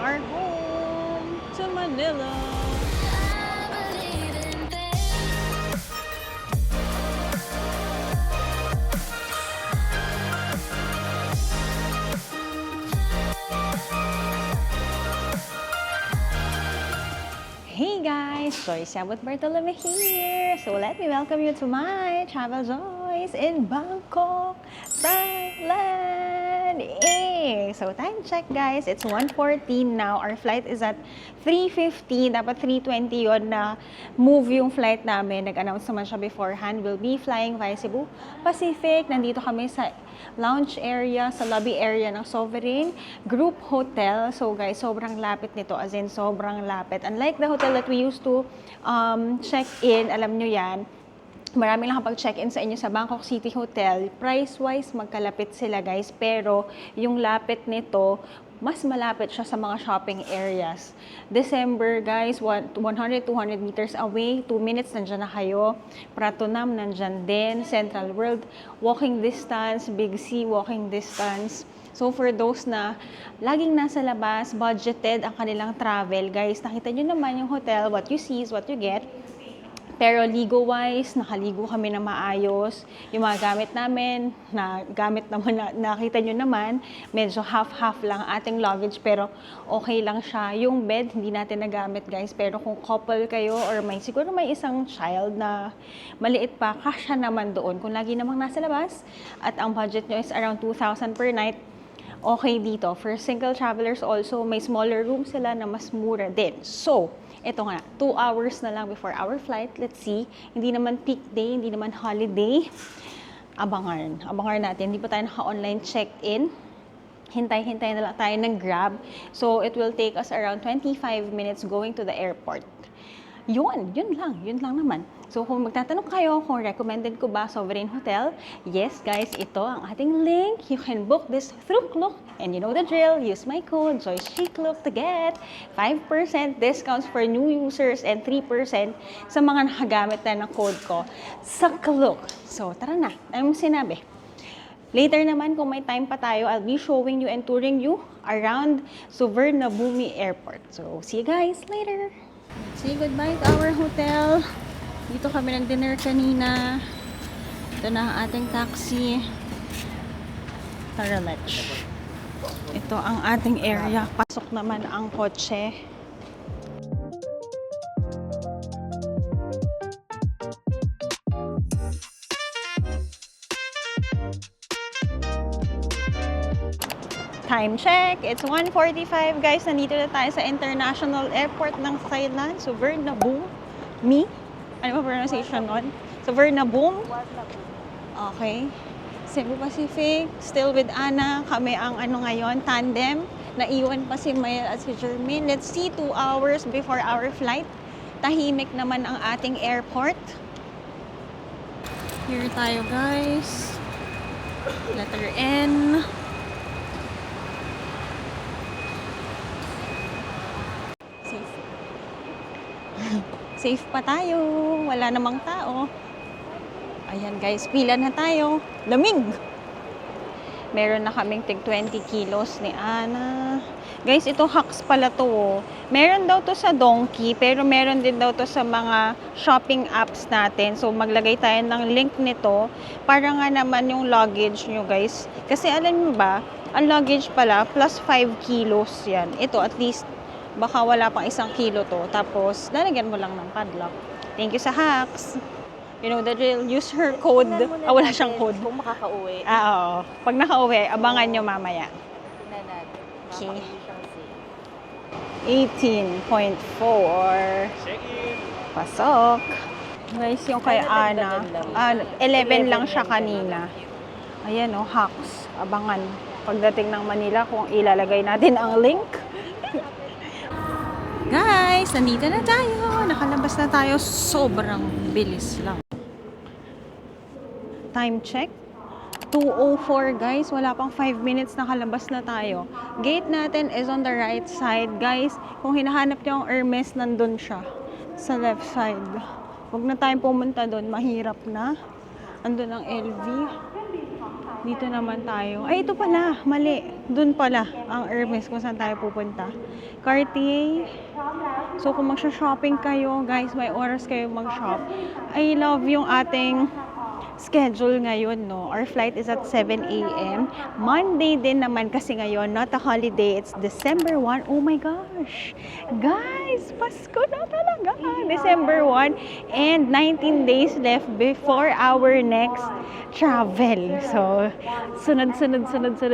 are home to Manila. Hey guys, Joyce Yabut Bartolome here. So let me welcome you to my Travel Joys in Bangkok, Thailand. Hey! So time check guys, it's 1:14 now. Our flight is at 3:50. Dapat 3:20 yon na move yung flight namin. Nag-announce naman siya beforehand. We'll be flying via Cebu Pacific. Nandito kami sa lounge area, sa lobby area ng Sovereign Group Hotel. So guys, sobrang lapit nito, as in sobrang lapit. Unlike the hotel that we used to check in, alam nyo yan, marami lang kapag check-in sa inyo sa Bangkok City Hotel. Price-wise, magkalapit sila guys, pero yung lapit nito, mas malapit siya sa mga shopping areas. December, guys, 100-200 meters away, 2 minutes, nandyan na kayo. Pratunam, nandyan din. Central World, walking distance. Big C, walking distance. So, for those na laging nasa labas, budgeted ang kanilang travel, guys, nakita nyo naman yung hotel, what you see is what you get. Pero ligo-wise, nakaligo kami na maayos. Yung mga gamit namin, nakita nyo naman, medyo half-half lang ating luggage, pero okay lang siya. Yung bed, hindi natin nagamit guys, pero kung couple kayo or siguro may isang child na maliit pa, kasya naman doon. Kung lagi namang nasa labas, at ang budget nyo is around 2,000 per night, okay dito. For single travelers also, may smaller room sila na mas mura din. So, ito nga, 2 hours na lang before our flight. Let's see. Hindi naman peak day, hindi naman holiday. Abangan natin. Hindi pa tayo naka-online check-in. Hintay na lang tayo ng Grab. So, it will take us around 25 minutes going to the airport. Yun lang naman. So, kung magtatanong kayo kung recommended ko ba Sovereign Hotel, yes guys, ito ang ating link. You can book this through Klook. And you know the drill, use my code JoyceClook to get 5% discounts for new users and 3% sa mga nakagamit na ng code ko sa Klook. So, tara na. Ano sinabi? Later naman, kung may time pa tayo, I'll be showing you and touring you around Suvarnabhumi Airport. So, see you guys later! Say goodbye to our hotel. Dito kami nag-dinner kanina. Ito na ang ating taxi. Tara, let's. Ito ang ating area. Pasok naman ang kotse. Time check. It's 1:45 guys. Nandito na tayo sa International Airport ng Thailand. Suvarnabhumi. Ano ba pronunciation nun? Suvarnabhumi. Okay. Cebu Pacific. Still with Anna. Kami ang ngayon, tandem. Naiwan pa si Mael at si Jermaine. Let's see, 2 hours before our flight. Tahimik naman ang ating airport. Here tayo guys. Letter N. Safe pa tayo. Wala namang tao. Ayan guys, pila na tayo. Lamig! Meron na kaming tig 20 kilos ni Ana. Guys, ito hacks pala to. Meron daw to sa Donkey, pero meron din daw to sa mga shopping apps natin. So, maglagay tayo ng link nito para nga naman yung luggage nyo guys. Kasi alam mo ba, ang luggage pala plus 5 kilos yan. Ito at least baka wala pang 1 kilo to. Tapos, lalagyan mo lang ng padlock. Thank you sa hacks. You know the drill. Use her code. Wala siyang code. Kung makakauwi. Oo. Pag nakauwi, abangan nyo mamaya. Okay. 18.4. Pasok. Guys, yung kay Ana. 11 lang siya kanina. Ayan o, hacks. Abangan. Pagdating ng Manila, kung ilalagay natin ang link. Guys, nandito na tayo. Nakalabas na tayo. Sobrang bilis lang. Time check. 2:04 guys. Wala pang 5 minutes nakalabas na tayo. Gate natin is on the right side. Guys, kung hinahanap niyo ang Hermes, nandun siya. Sa left side. Huwag na tayong pumunta doon. Mahirap na. Andun ang LV. Dito naman tayo. Ay, ito pala. Mali. Doon pala ang Hermes kung saan tayo pupunta. Cartier. So, kung magsha-shopping kayo, guys, may oras kayo mag-shop. I love yung ating schedule ngayon, no? Our flight is at 7 a.m. Monday din naman kasi ngayon, not a holiday. It's December 1. Oh my gosh! Guys, Pasko na talaga! December 1 and 19 days left before our next travel. So, sunod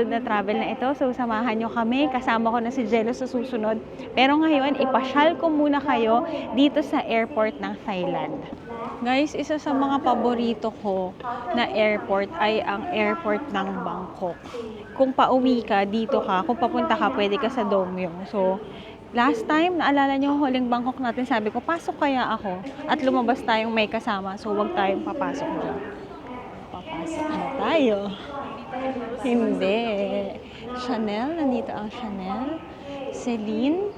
na travel na ito. So, samahan nyo kami. Kasama ko na si Jello sa susunod. Pero ngayon, ipasyal ko muna kayo dito sa airport ng Thailand. Guys, isa sa mga paborito ko na airport ay ang airport ng Bangkok. Kung pauwi ka, dito ka. Kung papunta ka, pwede ka sa Dong Mueong. So, last time, naalala nyo, huling Bangkok natin, sabi ko, pasok kaya ako. At lumabas tayong may kasama. So, wag tayong papasok dyan. Papasok na tayo. Hindi. Chanel, nandito ang Chanel. Celine.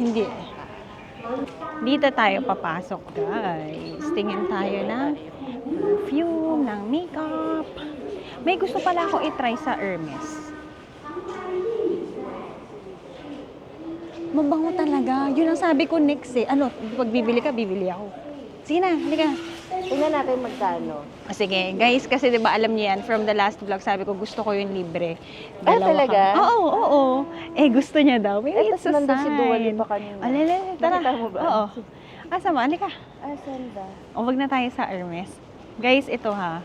Hindi. Dito tayo papasok, guys. Tingin tayo ng perfume, ng makeup. May gusto pala ako i-try sa Hermes. Mabango talaga. Yun ang sabi ko next eh. Ano, pag bibili ka, bibili ako. Sige na, halika. Tingnan natin magkano. Sige, guys, kasi 'di ba alam niyo yan, from the last vlog, sabi ko gusto ko yung libre. Ah, talaga? Oo. Eh, gusto niya daw. Maybe it's a nandun si Dua sign. Lipa kanina. Alala, tara. Nakita mo ba? Oo. Asa mo? Halika. Ah, saan ba? O, wag na tayo sa Hermes. Guys, ito ha.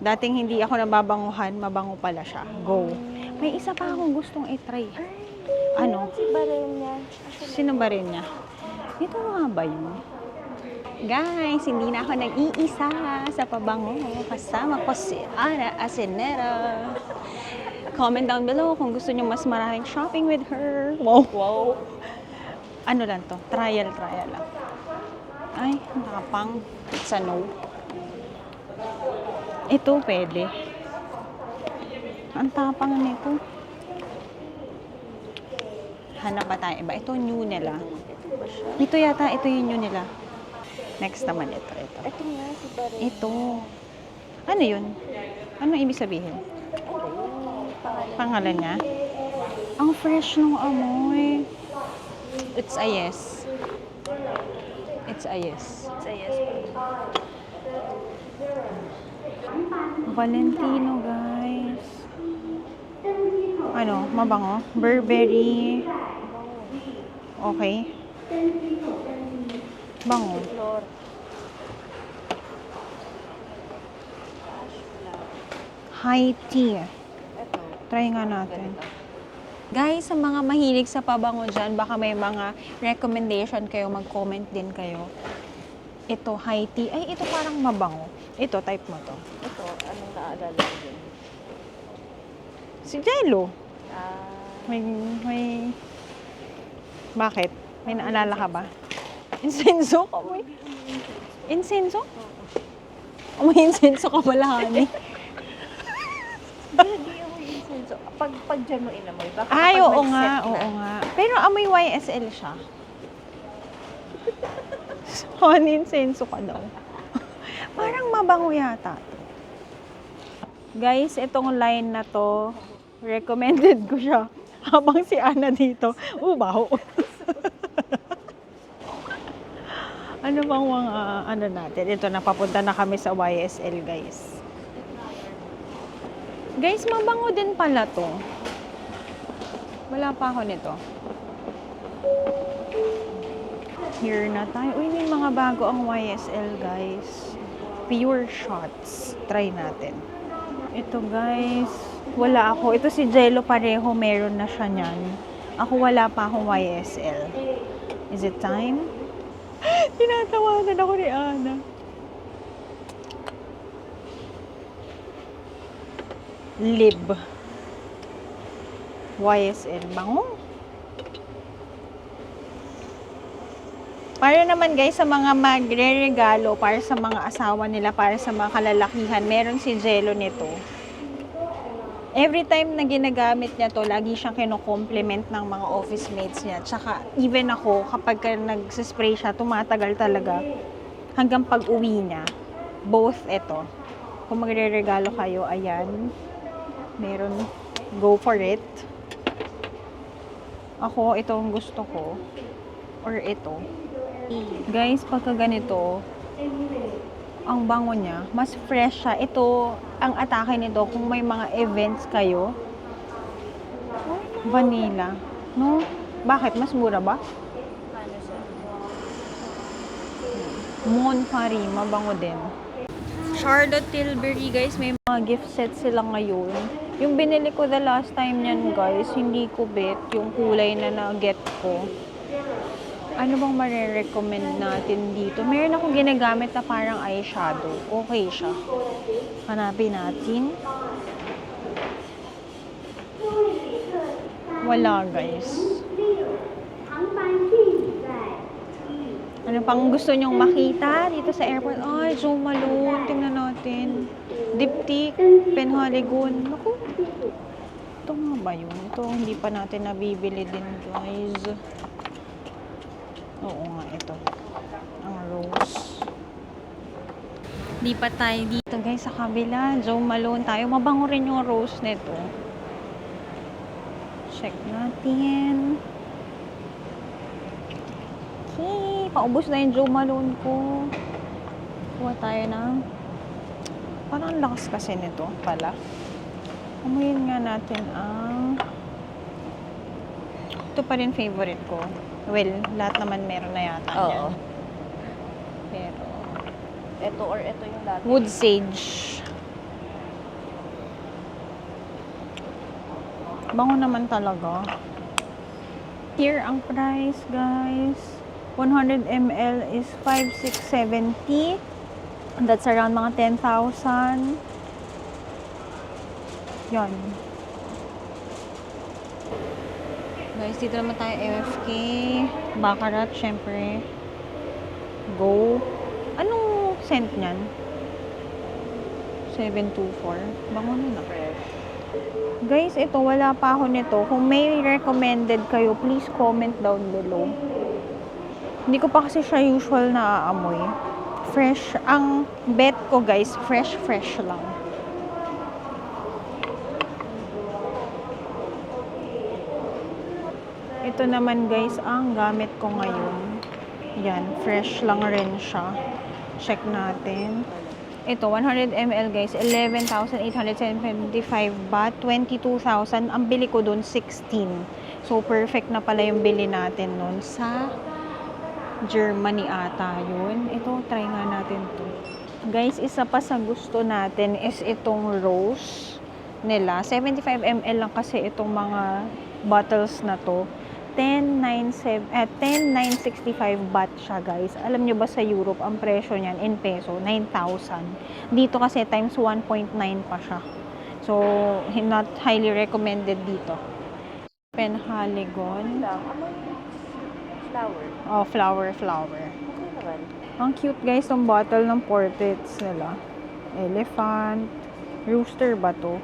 Dating hindi ako nababanguhan, mabango pala siya. Go. May isa pa akong gustong i-try. Ano? Si Barel niya. Sino ba rin niya? Ito nga ba yun? Guys, hindi na ako nag-iisa sa pabango. Kasama ko si Ana Asenera. Comment down below kung gusto niyo mas maraming shopping with her. Wow. Ano lang to? Trial lang. Ay, nakapang. It's a no. Ito pwede. Ang tapang nito. Hanap ba tayo iba? Ito new nila. Ito yata, ito yung new nila. Next naman ito. Ito nga, si Barel. Ito. Ano yun? Ano ibig sabihin? Pangalan niya? Ang fresh ng amoy. It's a yes. It's a yes. It's a yes. Valentino, guys. Ano? Mabango? Burberry. Okay. Bango. Flor. High tea. Ito. Try nga natin. Guys, sa mga mahilig sa pabango dyan, baka may mga recommendation kayo, mag-comment din kayo. Ito, high tea. Ay, ito parang mabango. Ito, type mo to. Ito, anong naalala ko din? Si Jello. Ah, May... Bakit? May naalala ka ba? Insenso? Amoy. Insenso? Amoy insenso ka pala, honey. hindi ako yung senso. Pag dyan mo inamoy, baka Ay, kapag oo nag-set nga, na. oo nga. Pero amoy YSL siya. Honey, insenso ka daw. Parang mabango yata to. Guys, itong line na to, recommended ko siya. Habang si Ana dito, baho. Ano bang mga ano natin? Ito, napapunta na kami sa YSL, guys. Guys, mabango din pala to. Wala pa ako nito. Here na tayo. Uy, may mga bago ang YSL, guys. Pure shots. Try natin. Ito, guys. Wala ako. Ito si Jello pareho. Meron na siya niyan. Ako wala pa akong YSL. Is it time? Tinatawanan ako ni Ana. Lib. YSL. Bango. Para naman guys sa mga magre-regalo para sa mga asawa nila, para sa mga kalalakihan, meron si Jello nito. Every time na ginagamit niya to, lagi siyang kino-compliment ng mga office mates niya. Tsaka even ako, kapag nagsispray siya, tumatagal talaga hanggang pag-uwi niya. both ito. Kung magre-regalo kayo, ayan. Meron, go for it. Ako, itong gusto ko. Or ito. Guys, pagka ganito, ang bango niya, mas fresh siya. Ito, ang atake nito, kung may mga events kayo, vanilla. No? Bakit? Mas mura ba? Ano siya? Mon Paris, mabango din. Charlotte Tilbury, guys, may mga gift set sila ngayon. Yung binili ko the last time niyan, guys, hindi ko bet yung kulay na na-get ko. Ano bang marirecommend natin dito? Meron akong ginagamit na parang eyeshadow. Okay siya. Hanapin natin. Wala, guys. Ano pang gusto nyong makita dito sa airport? Ay, Zoom Malone. Tingnan natin. Diptyque, Penhaligon. Naku. Ito nga ba yun? Ito, hindi pa natin nabibili din, guys. Oo nga, ito. Ang rose. Di pa tayo dito, guys, sa kabila. Zoom Malone tayo. Mabango rin yung rose nito. Check natin. Okay. Paubos na yung Zoom Malone ko. Kuha tayo ng... Parang ang lakas kasi nito pala. Amuyin nga natin ang... Ito pa rin favorite ko. Well, lahat naman meron na yata Oo. yan. Pero, Ito or ito yung dati. wood sage. Bango naman talaga. Here ang price, guys. 100 ml is 5,670. That's around mga 10,000. Yan. Guys, dito naman tayo MFK. Baccarat, syempre. Go. Anong scent niyan? 724. Bango na. Fresh. Guys, ito, wala pa ako nito. Kung may recommended kayo, please comment down below. Hindi ko pa kasi siya usual na aamoy. Fresh. Ang bet ko, guys, fresh lang. Ito naman, guys, ang gamit ko ngayon. Yan, fresh lang rin siya. Check natin. Ito, 100 ml, guys, 11,875 baht, 22,000. Ang bili ko dun, 16. So, perfect na pala yung bili natin nun sa Germany ata yun. Ito, try nga natin to. Guys, isa pa sa gusto natin is itong rose nila. 75 ml lang kasi itong mga bottles na to. 10,965 baht siya, guys. Alam nyo ba sa Europe, ang presyo niyan in peso, 9,000. Dito kasi times 1.9 pa siya. So, not highly recommended dito. Penhaligon. Lang. Amoy flower. Oh, flower. Okay naman. Ang cute, guys, yung bottle ng portraits nila. Elephant. Rooster ba to?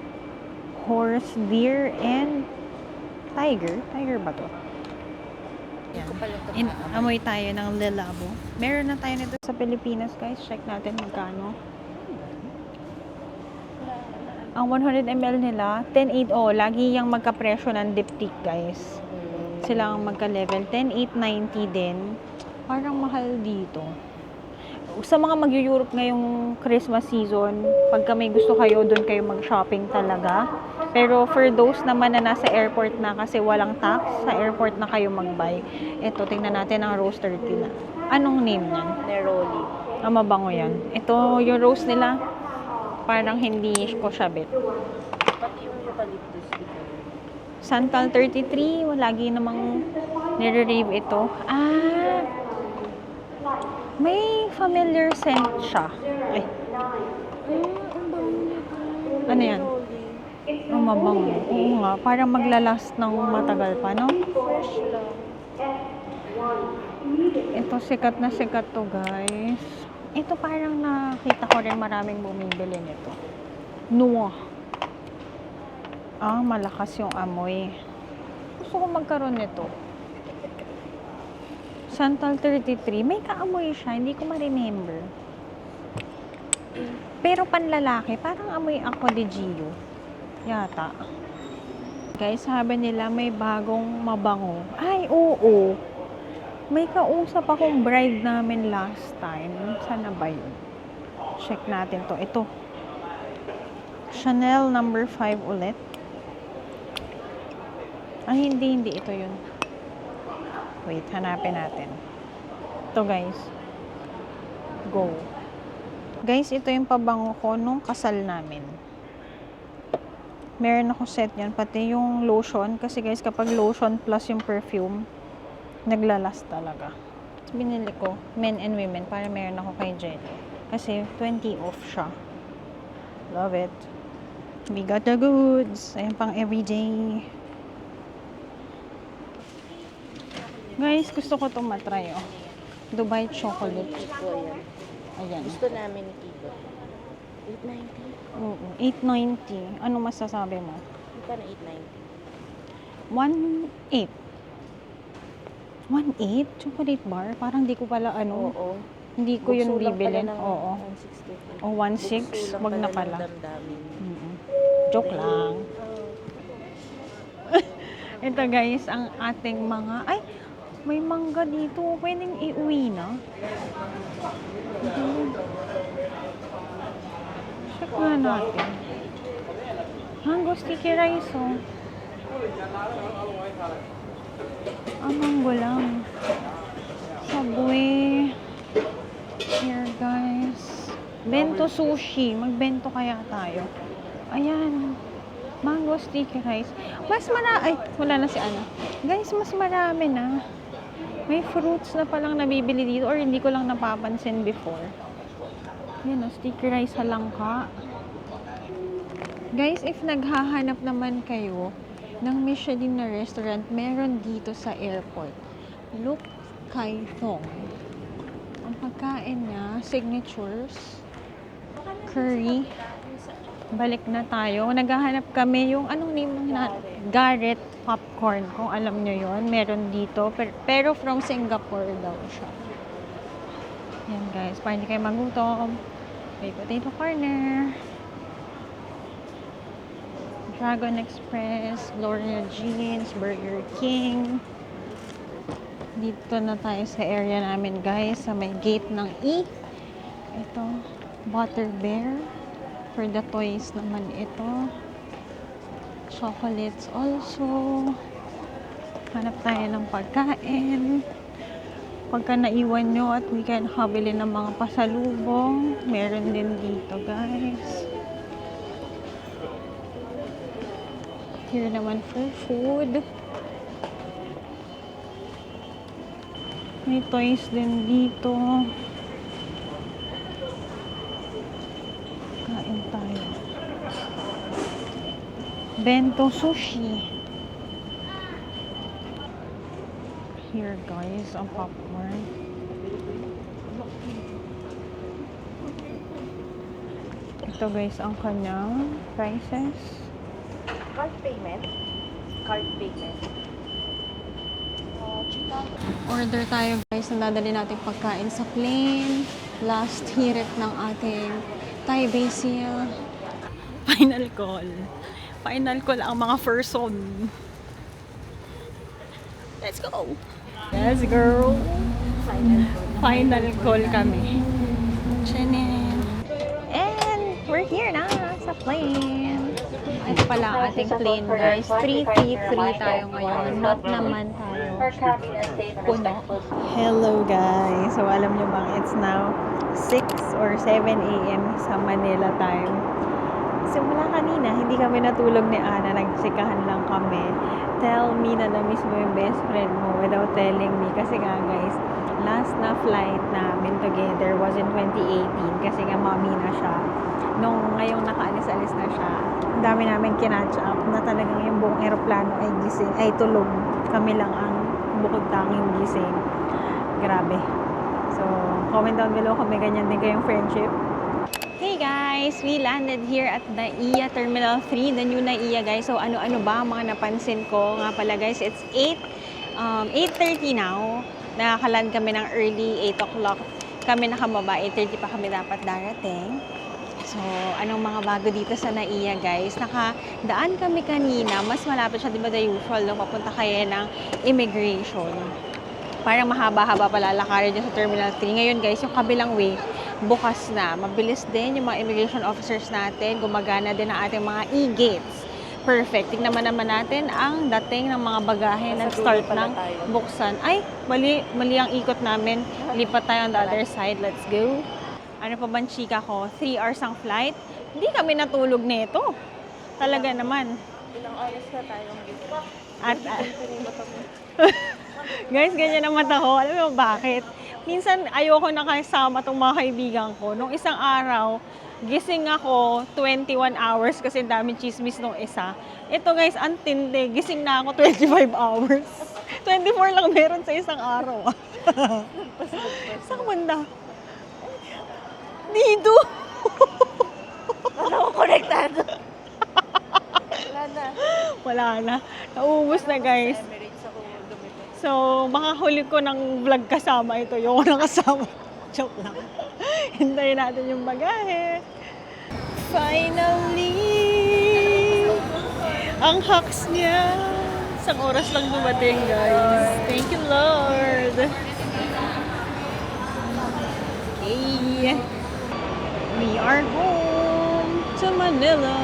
Horse, deer, and tiger. Tiger ba to? Yan. Amoy tayo ng Lilabo. Meron na tayo nito sa Pilipinas, guys. Check natin magkano. Ang 100 ml nila, 10.8. Oh, lagi yung magka-presyo ng Diptyque, guys. Sila ang magka-level. 10.890 din. Parang mahal dito. Sa mga mag-Europe ngayong Christmas season, pagka may gusto kayo, doon kayo mag-shopping talaga. Pero for those naman na nasa airport na kasi walang tax, sa airport na kayo mag-buy. Ito, tingnan natin ang Rose 30 na. Anong name niyan? Neroli. Ah, mabango yan. Ito, yung rose nila, parang hindi ko siya bet. Pati yung eucalyptus dito. Santal 33, lagi namang nire-rave ito. Ah, may familiar scent siya. Ay, Ang bango nito. ano yan? Oh, mabango. Oo nga, parang maglalast ng matagal pa, no? Fresh lang. Ito, sikat na sikat to, guys. Ito parang nakita ko rin maraming bumibili nito. Noah. Ah, malakas yung amoy. Gusto ko magkaroon nito. Santal 33. May kaamoy siya. Hindi ko ma-remember. Pero panlalaki, parang amoy ako de Gio. Yata. Guys, sabi nila may bagong mabango. Ay, oo. May kausap akong bride namin last time. Sana ba yun? Check natin to. Ito. Chanel number 5 ulit. Ay, hindi ito yun. Wait, hanapin natin. Ito, guys. Go. Guys, ito yung pabango ko nung kasal namin. Meron ako set yan, pati yung lotion. Kasi guys, kapag lotion plus yung perfume, naglalast talaga. Binili ko, men and women, para meron ako kay Jelly. Kasi 20 off siya. Love it. We got the goods. Ayan pang everyday. Guys, gusto ko itong matry, oh. Dubai chocolate. Ito, ayan. Ayan. Gusto namin ni Kiko. 890? Oo, 890. Ano masasabi mo? Hindi pa na 890. 1.8. 1.8? Chocolate bar? Parang di ko pala Oo. hindi ko yun Bukso lang pala bibilin. ng Oo. 160. O 1.6? Bukso lang Wag na ng pala. damdamin. Joke lang. Ito guys, ang ating mga... Ay! May mangga dito. Pwedeng iuwi na. Check nga natin. Mango sticky rice, oh. Mango lang. Subway. Here, guys. Bento sushi. Magbento kaya tayo. Ayan. Mango sticky rice. Mas marami. Ay, wala na si Ana. Guys, mas marami na. May fruits na palang nabibili dito or hindi ko lang napapansin before. Yan, sticky rice sa langka. Guys, if naghahanap naman kayo ng Michelin na restaurant, meron dito sa airport. Look Kai Thong. Ang pagkain niya, signatures, curry. Balik na tayo. Naghahanap kami yung anong name nung Garrett popcorn. Kung alam nyo yon, meron dito. Pero from Singapore daw siya. Yan guys, para hindi kayo magutom. May potato corner. Dragon Express, Gloria Jeans, Burger King. Dito na tayo sa area namin guys, sa may gate ng E. Ito, Butter Bear. For the toys naman ito. Chocolates also. Hanap tayo ng pagkain. Pagka naiwan nyo at we can habili ng mga pasalubong, meron din dito guys. Here naman for food. May toys din dito. Kain tayo. Bento sushi. Here guys, ang popcorn. Ito guys, ang kanyang prices. Card payment? Card payment. Order tayo guys, na dadali natin pagkain sa plane. Last hirit ng ating Thai basil. Final call. Final call ang mga person. Let's go! Yes, girl! Final call kami. Chenin! And we're here na sa plane. Ito pala ang ating plane guys. 333 tayo ngayon. Not naman tayo puno. Hello guys! So alam nyo bang it's now 6 or 7 a.m. sa Manila time. Simula kanina, hindi kami natulog ni Ana. Nagsikahan lang kami. Tell me na na-miss mo yung best friend mo without telling me. Kasi nga guys, last na flight namin together was in 2018. Kasi nga mommy na siya. Nung ngayong nakaalis-alis na siya, ang dami namin kinatch up na talagang yung buong aeroplano ay gising, ay tulog. Kami lang ang bukod tanging gising. Grabe. So, comment down below kung may ganyan din kayong friendship. Hey guys! We landed here at NAIA Terminal 3, the new NAIA guys. So ano-ano ba mga napansin ko? Nga pala guys, it's 8:30 now. Nakakaland kami ng early, 8 o'clock kami nakababa. 8:30 pa kami dapat darating. So, anong mga bago dito sa NAIA, guys? Nakadaan kami kanina. Mas malapit siya, di ba, the usual, no? Papunta kayo ng immigration. Parang mahaba-haba pala lakarin dyan sa Terminal 3. Ngayon, guys, yung kabilang way, bukas na. Mabilis din yung mga immigration officers natin. Gumagana din ang ating mga e-gates. Perfect. Tingnan naman natin ang dating ng mga bagahe na start ng buksan. Ay, mali ang ikot namin. Lipat tayo on the other side. Let's go. Ano pa bang chika ko? 3 hours ang flight. Hindi kami natulog nito. Talaga naman. Ilang oras na tayong gising. At, guys, ganyan ang mata ko. Alam mo bakit? Minsan ayoko na kasama tong mga kaibigan ko. Nung isang araw, gising ako 21 hours kasi daming chismis nung isa. Ito guys, ang tindi. Gising na ako 25 hours. 24 lang meron sa isang araw. Saan banda? Dito! Ano ko konektado? Wala na. Wala na. Nauubos na guys. Emirates ako lumipit. So, baka huli ko ng vlog kasama ito. Yung nakasama. Joke lang. Hintayin natin yung bagahe. Finally! Ang hacks niya. Isang oras lang dumating, guys. Thank you, Lord. Okay. We are home to Manila.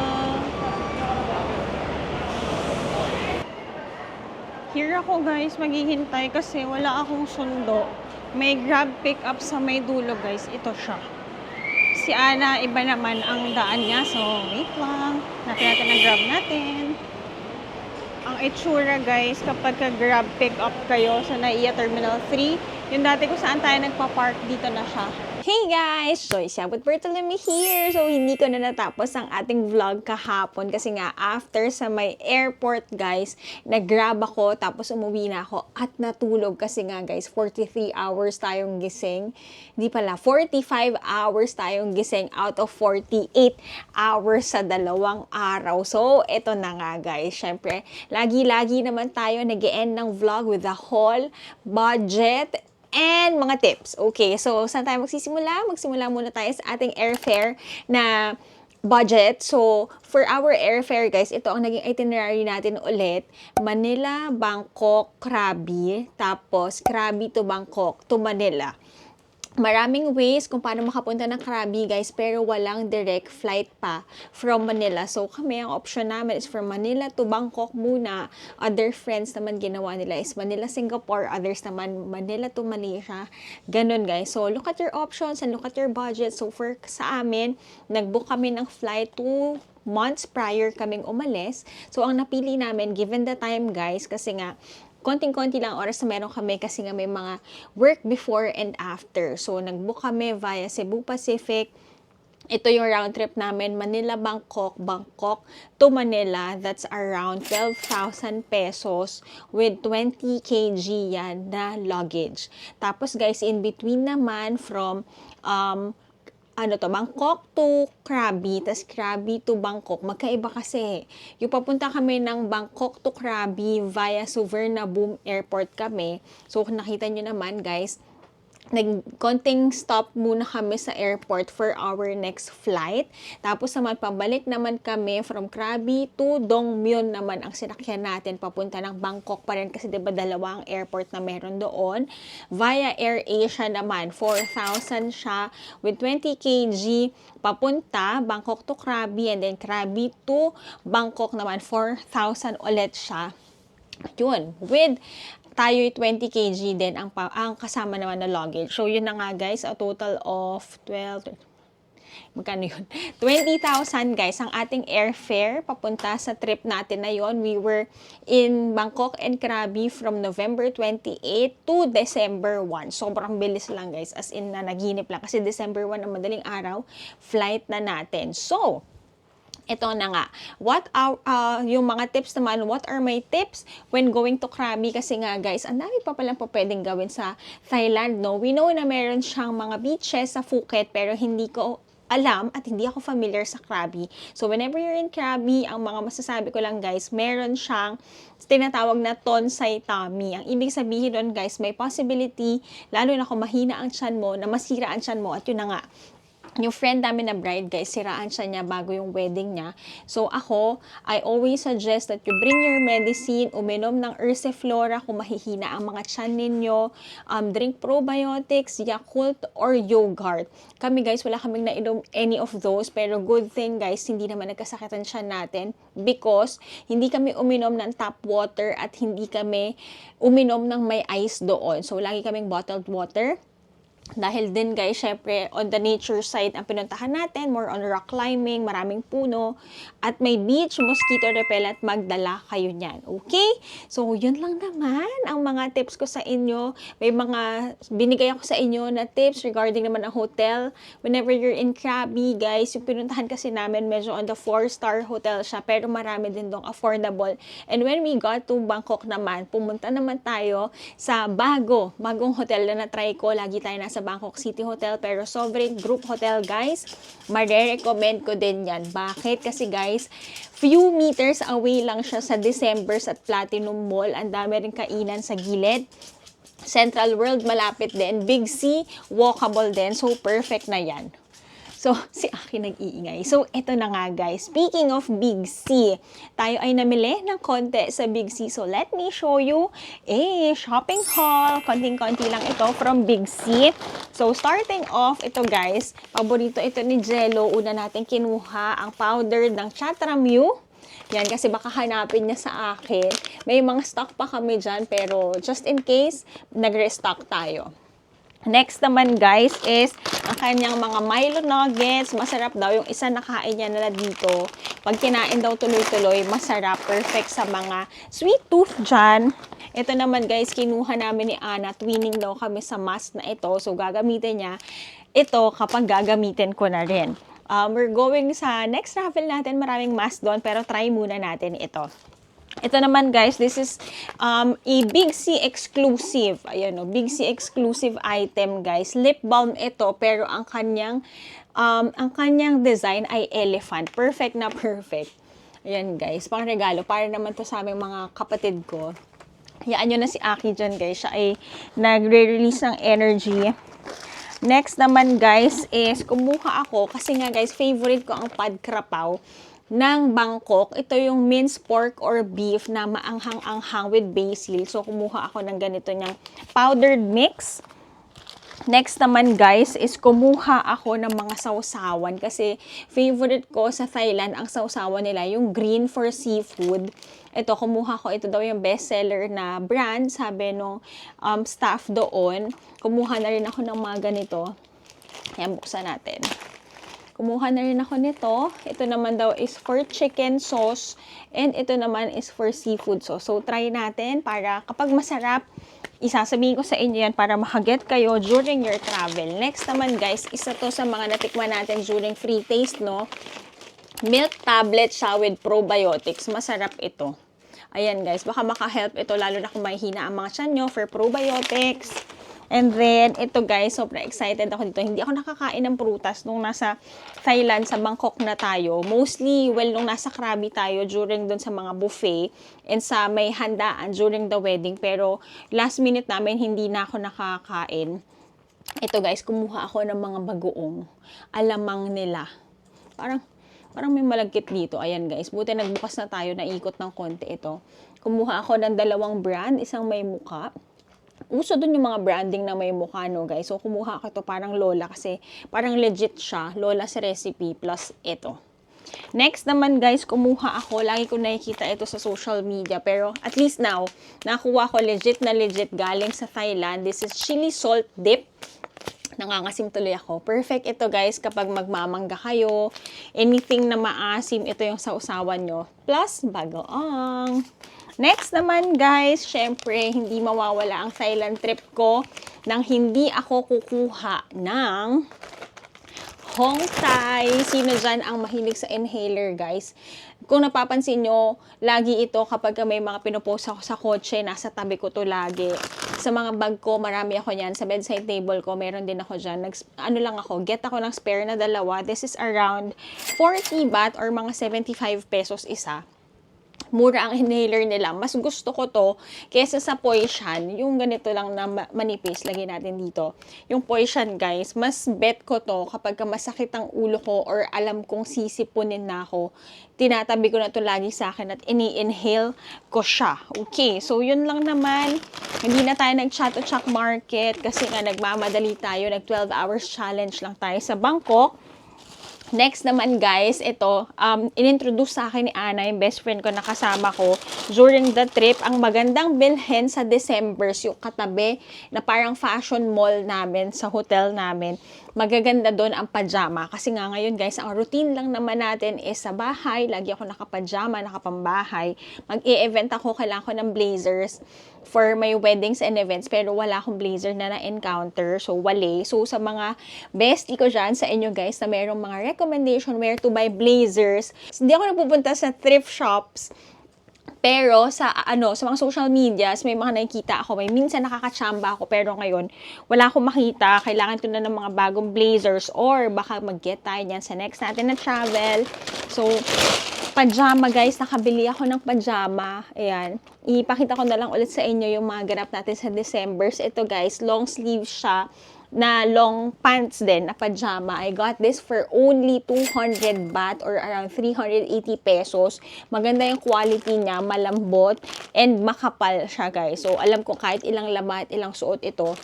Here ako, guys, maghihintay kasi wala akong sundo. May Grab pick up sa may dulo, guys. Ito siya. Si Ana, iba naman ang daan niya. So, wait lang. Natin ang Grab natin. Ang itsura, guys, kapag ka-Grab pick up kayo sa NAIA Terminal 3, yung dati kung saan tayo nagpa-park, dito na siya. Hey guys! Joy Siabot Bertolome here! So, hindi ko na natapos ang ating vlog kahapon kasi nga after sa may airport, guys, nag-grab ako tapos umuwi na ako at natulog kasi nga, guys, 43 hours tayong gising. Di pala, 45 hours tayong gising out of 48 hours sa dalawang araw. So, eto na nga, guys. Syempre, lagi-lagi naman tayo nag-e-end ng vlog with the whole budget and mga tips. Okay, so saan tayo magsisimula? Magsimula muna tayo sa ating airfare na budget. So, for our airfare, guys, ito ang naging itinerary natin ulit. Manila, Bangkok, Krabi, tapos Krabi to Bangkok to Manila. Maraming ways kung paano makapunta ng Krabi, guys, pero walang direct flight pa from Manila. So, kami, ang option namin is from Manila to Bangkok muna. Other friends naman ginawa nila is Manila, Singapore. Others naman, Manila to Malaysia. Ganun, guys. So, look at your options and look at your budget. So, for sa amin, nag-book kami ng flight 2 months prior kaming umalis. So, ang napili namin, given the time, guys, kasi nga, konting-konti lang oras na meron kami kasi nga may mga work before and after. So, nag-book kami via Cebu Pacific. Ito yung round trip namin, Manila, Bangkok, Bangkok to Manila. That's around 12,000 pesos with 20 kg yan na luggage. Tapos guys, in between naman from Bangkok to Krabi, tas Krabi to Bangkok, magkaiba kasi. Yung papunta kami ng Bangkok to Krabi via Suvarnabhumi Airport kami. So, kung nakita nyo naman, guys, nag-konting stop muna kami sa airport for our next flight. Tapos naman, pabalik naman kami from Krabi to Dongmyon naman ang sinakyan natin papunta ng Bangkok pa rin kasi diba dalawa ang airport na meron doon. Via AirAsia naman, 4,000 siya with 20 kg papunta, Bangkok to Krabi, and then Krabi to Bangkok naman, 4,000 ulit siya. Yun, with tayo 20 kg din ang kasama naman na luggage. So, yun na nga guys, a total of 12, magkano yun? 20,000 guys, ang ating airfare papunta sa trip natin na yon. We were in Bangkok and Krabi from November 28 to December 1. Sobrang bilis lang guys, as in na naginip lang. Kasi December 1 ang madaling araw, flight na natin. So, ito na nga. What are, yung mga tips naman, what are my tips when going to Krabi? Kasi nga guys, ang dami pa palang pwedeng gawin sa Thailand, no? We know na meron siyang mga beaches sa Phuket, pero hindi ko alam at hindi ako familiar sa Krabi. So, whenever you're in Krabi, ang mga masasabi ko lang guys, meron siyang tinatawag na tonsai tummy. Ang ibig sabihin doon guys, may possibility, lalo na kung mahina ang tiyan mo, na masira ang tiyan mo, at yun na nga, yung friend namin na bride, guys, siraan siya niya bago yung wedding niya. So, ako, I always suggest that you bring your medicine, uminom ng Ursiflora kung mahihina ang mga tiyan ninyo, drink probiotics, Yakult, or yogurt. Kami, guys, wala kaming nainom any of those, pero good thing, guys, hindi naman nagkasakitan siya natin because hindi kami uminom ng tap water at hindi kami uminom ng may ice doon. So, lagi kaming bottled water. Dahil din guys, syempre, on the nature side ang pinuntahan natin, more on rock climbing, maraming puno, at may beach, mosquito repellent, magdala kayo niyan. Okay? So, yun lang naman ang mga tips ko sa inyo. May mga binigay ako sa inyo na tips regarding naman ang hotel. Whenever you're in Krabi, guys, yung pinuntahan kasi namin, medyo on the 4-star hotel siya, pero marami din dong affordable. And when we got to Bangkok naman, pumunta naman tayo sa bagong hotel na na-try ko. Lagi tayo nasa Bangkok City Hotel, pero Sovereign Group Hotel, guys, mare-recommend ko din yan. Bakit? Kasi guys, few meters away lang siya sa December's at Platinum Mall. Ang dami rin kainan sa gilid. Central World, malapit din. Big C, walkable din. So, perfect na yan. So, si Aki nag-iingay. So, ito na nga guys. Speaking of Big C, tayo ay namili ng konti sa Big C. So, let me show you a shopping haul. Konting-konti lang ito from Big C. So, starting off, ito guys, paborito ito ni Jello. Una natin kinuha ang powder ng Chatramu. Yan, kasi baka hanapin niya sa akin. May mga stock pa kami dyan, pero just in case, nag-restock tayo. Next naman guys is ang kanyang mga Milo Nuggets. Masarap daw. Yung isa nakain niya na dito. Pag kinain daw tuloy-tuloy, masarap. Perfect sa mga sweet tooth dyan. Ito naman guys, kinuha namin ni Ana. Twinning daw kami sa mask na ito. So gagamitin niya ito kapag gagamitin ko na rin. We're going sa next travel natin. Maraming mask doon, pero try muna natin ito. Ito naman guys, this is a Big C exclusive. Ayan o, Big C exclusive item guys. Lip balm ito, pero ang kanyang design ay elephant. Perfect na perfect. Ayan guys, pang regalo. Para naman to sa aming mga kapatid ko. Hayaan nyo na si Aki dyan guys. Siya ay nagre-release ng energy. Next naman guys is kumuha ako. Kasi nga guys, favorite ko ang pad krapaw ng Bangkok. Ito yung minced pork or beef na maanghang-anghang with basil. So, kumuha ako ng ganito niyang powdered mix. Next naman guys is kumuha ako ng mga sausawan kasi favorite ko sa Thailand ang sausawan nila, yung green for seafood. Ito, kumuha ko. Ito daw yung bestseller na brand, sabi nung staff doon. Kumuha na rin ako ng mga ganito. Yan, buksan natin. Kumuha na rin ako nito. Ito naman daw is for chicken sauce. And ito naman is for seafood sauce. So, try natin para kapag masarap, isasabihin ko sa inyo yan para makaget kayo during your travel. Next naman guys, isa to sa mga natikman natin during free taste, no? Milk tablet siya with probiotics. Masarap ito. Ayan guys, baka makahelp ito lalo na kung mahihina ang mga tiyan nyo for probiotics. And then, ito guys, sobrang excited ako dito. Hindi ako nakakain ng prutas nung nasa Thailand, sa Bangkok na tayo. Mostly, well, nung nasa Krabi tayo during dun sa mga buffet and sa may handaan during the wedding. Pero, last minute namin, hindi na ako nakakain. Ito guys, kumuha ako ng mga bagoong alamang nila. Parang may malagkit dito. Ayan guys, buti nagbukas na tayo, naikot ng konti ito. Kumuha ako ng 2 brand, isang may muka. Uso dun yung mga branding na may mukha, no, guys. So, kumuha ako ito parang Lola kasi parang legit siya. Lola's Recipe plus ito. Next naman, guys, kumuha ako. Lagi ko nakikita ito sa social media. Pero at least now, nakuha ko legit na legit galing sa Thailand. This is chili salt dip. Nangangasim tuloy ako. Perfect ito, guys, kapag magmamangga kayo. Anything na maasim, ito yung sausawan nyo. Plus, bagoong. Next naman guys, syempre hindi mawawala ang Thailand trip ko nang hindi ako kukuha ng Hong Thai. Sino dyan ang mahilig sa inhaler guys? Kung napapansin nyo, lagi ito kapag may mga pinupost ako sa kotse, nasa tabi ko to lagi. Sa mga bag ko, marami ako yan. Sa bedside table ko, meron din ako dyan. Get ako ng spare na 2. This is around 40 baht or mga 75 pesos isa. mura ang inhaler nila. Mas gusto ko to kesa sa Poishan. Yung ganito lang na manipis, lagyan natin dito. Yung Poishan, guys, mas bet ko to kapag masakit ang ulo ko or alam kong sisipunin na ako. Tinatabi ko na to lagi sa akin at ini-inhale ko siya. Okay, so yun lang naman. Hindi na tayo nag-chat-to-chat market kasi nga nagmamadali tayo. Nag 12 hours challenge lang tayo sa Bangkok. Next naman guys, ito, inintroduce sa akin ni Ana, yung best friend ko na kasama ko during the trip. Ang magandang bilhin sa December, yung katabi na parang fashion mall namin sa hotel namin. Magaganda doon ang pajama. Kasi nga ngayon guys, ang routine lang naman natin is sa bahay. Lagi ako nakapajama, nakapambahay. Mag-i-event ako, kailangan ko ng blazers for my weddings and events. Pero wala akong blazer na na-encounter. So, wale. So, sa mga bestie ko dyan, sa inyo guys, na mayroong mga recommendation where to buy blazers. Hindi ako napupunta sa thrift shops. Pero sa sa mga social medias, may mga nakikita ako, may minsan nakakachamba ako, pero ngayon wala akong makita. Kailangan ko na ng mga bagong blazers or baka mag-get tayo niyan sa next natin na travel. So, pajama guys, nakabili ako ng pajama. Ayan. Ipakita ko na lang ulit sa inyo yung mga ganap natin sa December. Ito guys, long sleeve siya na long pants din na pajama. I got this for only 200 baht or around 380 pesos. Maganda yung quality niya, malambot and makapal siya guys. So alam ko kahit ilang lamat, ilang suot ito,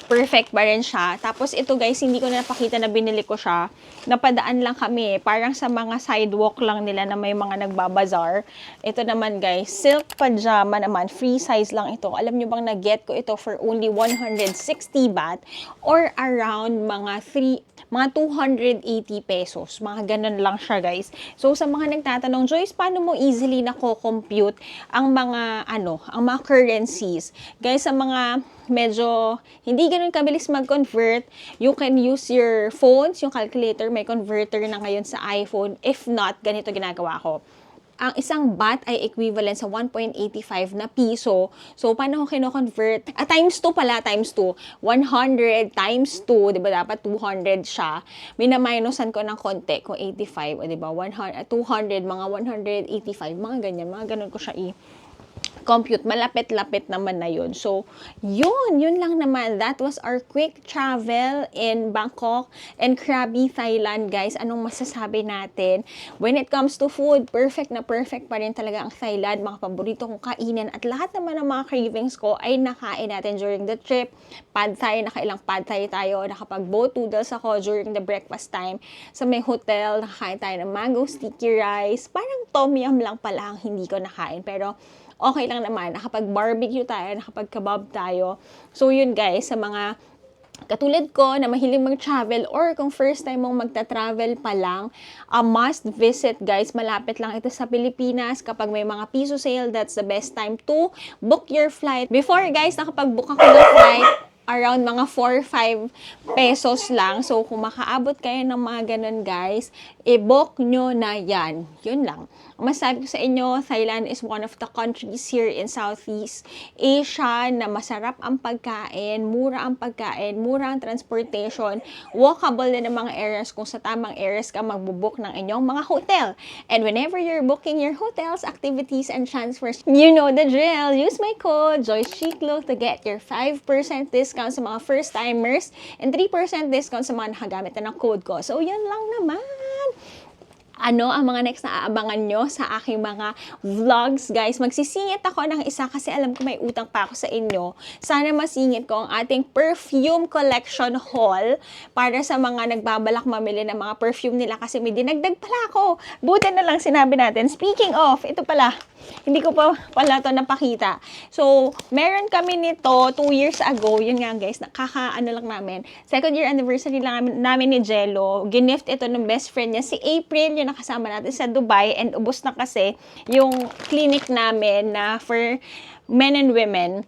perfect pa rin siya. Tapos ito guys, hindi ko na napakita na binili ko siya. Napadaan lang kami. Parang sa mga sidewalk lang nila na may mga nagbabazar. Ito naman guys, silk pajama naman. Free size lang ito. Alam nyo bang na-get ko ito for only 160 baht or around mga 280 pesos. Mga ganun lang siya guys. So sa mga nagtatanong, Joyce, paano mo easily nako-compute ang mga ang mga currencies? Guys, sa mga medyo hindi ganun kabilis mag-convert, you can use your phones, yung calculator, may converter na ngayon sa iPhone. If not, ganito ginagawa ko. Ang isang baht ay equivalent sa 1.85 na piso. So, paano ko kino-convert? Times 2 pala, times 2. 100 times 2, di ba dapat 200 siya. Minaminusan ko ng konti kung 85, o di ba? 200, mga 185, mga ganyan. Mga ganun ko siya compute, malapit-lapit naman na yun. So, yun lang naman. That was our quick travel in Bangkok and Krabi, Thailand, guys. Anong masasabi natin? When it comes to food, perfect na perfect pa rin talaga ang Thailand. Mga paborito kong kainan at lahat naman ng mga cravings ko ay nakain natin during the trip. Pad Thai, nakailang pad Thai tayo. Nakapag-boat noodles ako during the breakfast time. Sa may hotel, nakakain tayo ng mango sticky rice. Parang tom yum lang pala ang hindi ko nakain. Pero, okay lang naman, nakapag-barbecue tayo, nakapag-kebab tayo. So, yun guys, sa mga katulad ko na mahilig mag-travel or kung first time mong magta-travel pa lang, a must visit guys. Malapit lang ito sa Pilipinas. Kapag may mga piso sale, that's the best time to book your flight. Before guys, nakapag-book ako ng flight, around mga 4-5 pesos lang. So, kung makaabot kayo ng mga ganun, guys, i-book nyo na yan. Yun lang. Masabi ko sa inyo, Thailand is one of the countries here in Southeast Asia na masarap ang pagkain, mura ang pagkain, mura ang transportation, walkable din ang mga areas kung sa tamang areas ka magbubook ng inyong mga hotel. And whenever you're booking your hotels, activities, and transfers, you know the drill. Use my code, JoyceChiclo, to get your 5% discount sa mga first-timers and 3% discount sa mga nakagamit na ng code ko. So, yun lang naman. Ano ang mga next na aabangan nyo sa aking mga vlogs, guys? Magsisingit ako ng isa kasi alam ko may utang pa ako sa inyo. Sana masingit ko ang ating perfume collection haul para sa mga nagbabalak mamili ng mga perfume nila kasi may dinagdag pala ako. Buti na lang sinabi natin. Speaking of, ito pala. Hindi ko pa pala ito napakita. So, meron kami nito 2 years ago. Yun nga guys, lang namin. 2nd year anniversary lang namin ni Jello. Ginift ito ng best friend niya, si April, yung nakasama natin sa Dubai. And ubos na kasi yung clinic namin na for men and women.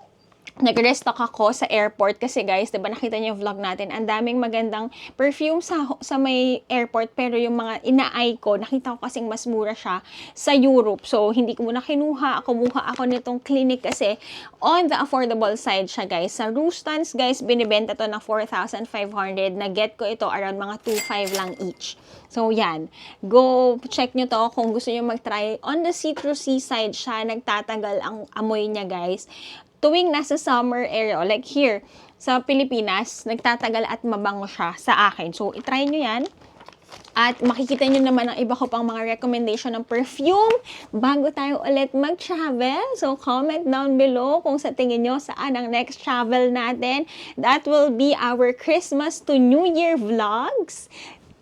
nag-restock ako sa airport kasi guys, 'di ba nakita niyo yung vlog natin, ang daming magandang perfume sa may airport, pero yung mga ina-eye ko, nakita ko kasing mas mura siya sa Europe. So, hindi ko muna kinuha. Kumuha ako nitong Clinique kasi on the affordable side siya guys. Sa Roostans guys, binibenta to ng 4,500. Na-get ko ito around mga 2,500 lang each. So, yan. Go check nyo to kung gusto nyo mag-try. On the citrusy side siya, nagtatagal ang amoy niya guys. Tuwing nasa summer area, like here, sa Pilipinas, nagtatagal at mabango siya sa akin. So, itry nyo yan. At makikita nyo naman ang iba ko pang mga recommendation ng perfume bago tayo ulit mag-travel. So, comment down below kung sa tingin nyo saan ang next travel natin. That will be our Christmas to New Year vlogs.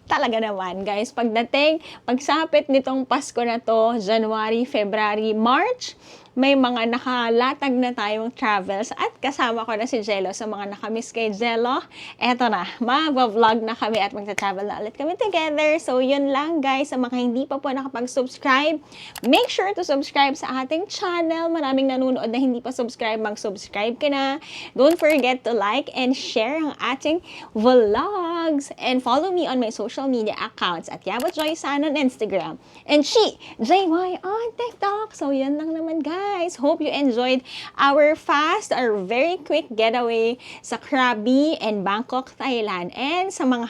Talaga naman, guys. Pagsapit nitong Pasko na to, January, February, March, may mga nakalatag na tayong travels at kasama ko na si Jello. Sa mga nakamiss kay Jello, eto na, mag-vlog na kami at magta-travel na ulit kami together. So, yun lang guys. Sa mga hindi pa po nakapag-subscribe, make sure to subscribe sa ating channel. Maraming nanonood na hindi pa subscribe, mag-subscribe ka na. Don't forget to like and share ang ating vlogs. And follow me on my social media accounts at Yabot Joy San on Instagram. And she, JY on TikTok. So, yun lang naman guys. Hope you enjoyed our very quick getaway sa Krabi and Bangkok, Thailand. And sa mga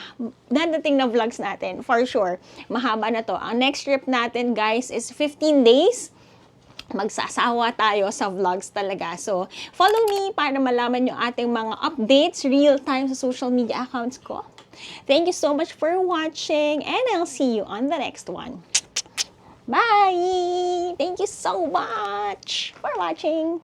dadating na vlogs natin, for sure, mahaba na to. Ang next trip natin, guys, is 15 days. Magsasawa tayo sa vlogs talaga. So, follow me para malaman yung ating mga updates real time sa social media accounts ko. Thank you so much for watching and I'll see you on the next one. Bye! Thank you so much for watching!